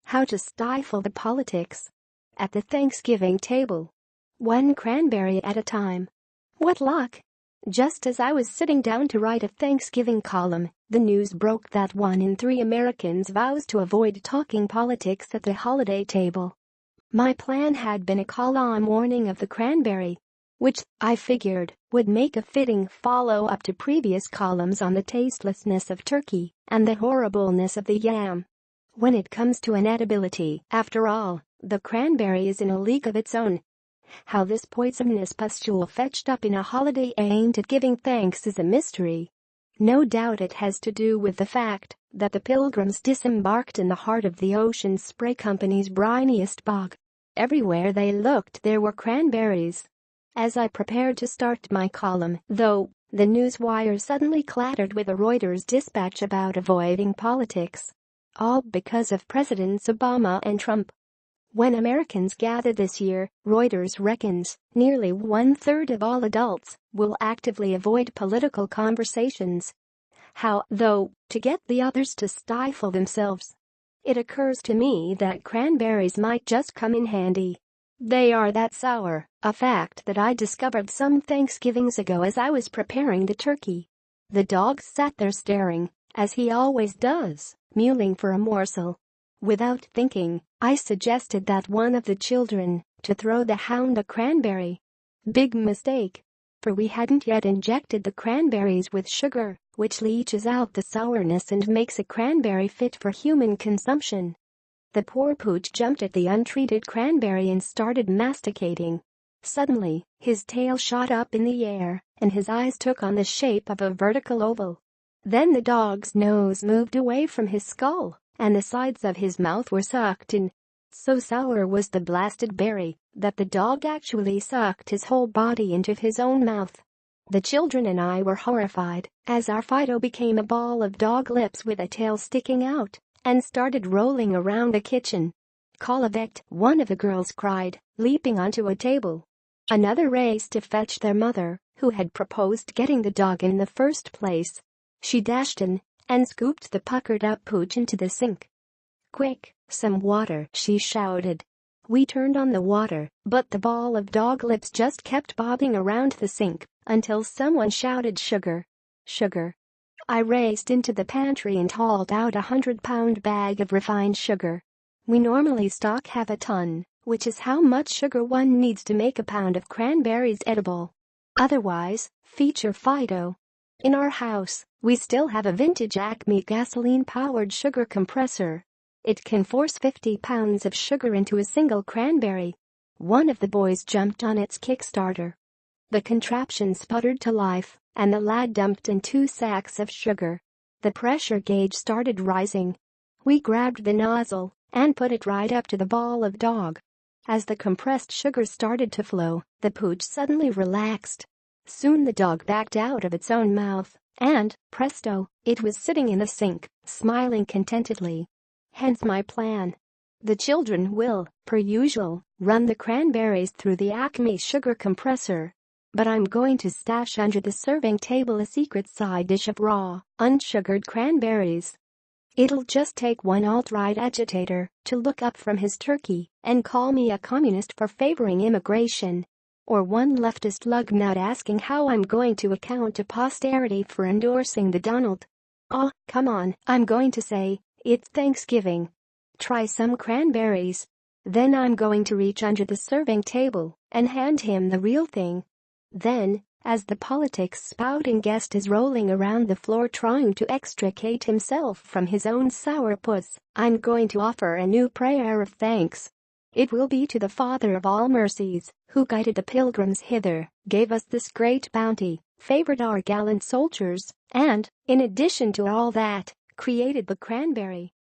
How to Stifle the Politics. At the Thanksgiving Table. One cranberry at a time. What luck! Just as I was sitting down to write a Thanksgiving column, the news broke that 1 in 3 Americans vows to avoid talking politics at the holiday table. My plan had been a column warning of the cranberry, which, I figured, would make a fitting follow-up to previous columns on the tastelessness of turkey and the horribleness of the yam. When it comes to inedibility, after all, the cranberry is in a league of its own. How this poisonous pustule fetched up in a holiday aimed at giving thanks is a mystery. No doubt it has to do with the fact that the Pilgrims disembarked in the heart of the Ocean Spray Company's briniest bog. Everywhere they looked there were cranberries. As I prepared to start my column, though, the news wire suddenly clattered with a Reuters dispatch about avoiding politics. All because of Presidents Obama and Trump. When Americans gather this year, Reuters reckons, nearly 1/3 of all adults will actively avoid political conversations. How, though, to get the others to stifle themselves? It occurs to me that cranberries might just come in handy. They are that sour, a fact that I discovered some Thanksgivings ago as I was preparing the turkey. The dog sat there staring, as he always does, mewing for a morsel. Without thinking, I suggested that one of the children to throw the hound a cranberry. Big mistake. For we hadn't yet injected the cranberries with sugar, which leaches out the sourness and makes a cranberry fit for human consumption. The poor pooch jumped at the untreated cranberry and started masticating. Suddenly, his tail shot up in the air, and his eyes took on the shape of a vertical oval. Then the dog's nose moved away from his skull, and the sides of his mouth were sucked in. So sour was the blasted berry that the dog actually sucked his whole body into his own mouth. The children and I were horrified as our Fido became a ball of dog lips with a tail sticking out and started rolling around the kitchen. "Call a vet," one of the girls cried, leaping onto a table. Another raced to fetch their mother, who had proposed getting the dog in the first place. She dashed in and scooped the puckered-up pooch into the sink. "Quick, some water," she shouted. We turned on the water, but the ball of dog lips just kept bobbing around the sink until someone shouted, "Sugar! Sugar!" I raced into the pantry and hauled out a 100-pound bag of refined sugar. We normally stock half a ton, which is how much sugar one needs to make a pound of cranberries edible. Otherwise, feature Fido. In our house, we still have a vintage Acme gasoline-powered sugar compressor. It can force 50 pounds of sugar into a single cranberry. One of the boys jumped on its Kickstarter. The contraption sputtered to life, and the lad dumped in 2 sacks of sugar. The pressure gauge started rising. We grabbed the nozzle and put it right up to the ball of dog. As the compressed sugar started to flow, the pooch suddenly relaxed. Soon the dog backed out of its own mouth, and, presto, it was sitting in the sink, smiling contentedly. Hence my plan. The children will, per usual, run the cranberries through the Acme sugar compressor. But I'm going to stash under the serving table a secret side dish of raw, unsugared cranberries. It'll just take one alt-right agitator to look up from his turkey and call me a communist for favoring immigration. Or one leftist lugnut asking how I'm going to account to posterity for endorsing the Donald. Oh, come on, I'm going to say, "It's Thanksgiving. Try some cranberries." Then I'm going to reach under the serving table and hand him the real thing. Then, as the politics spouting guest is rolling around the floor trying to extricate himself from his own sourpuss, I'm going to offer a new prayer of thanks. It will be to the Father of all mercies, who guided the Pilgrims hither, gave us this great bounty, favored our gallant soldiers, and, in addition to all that, created the cranberry.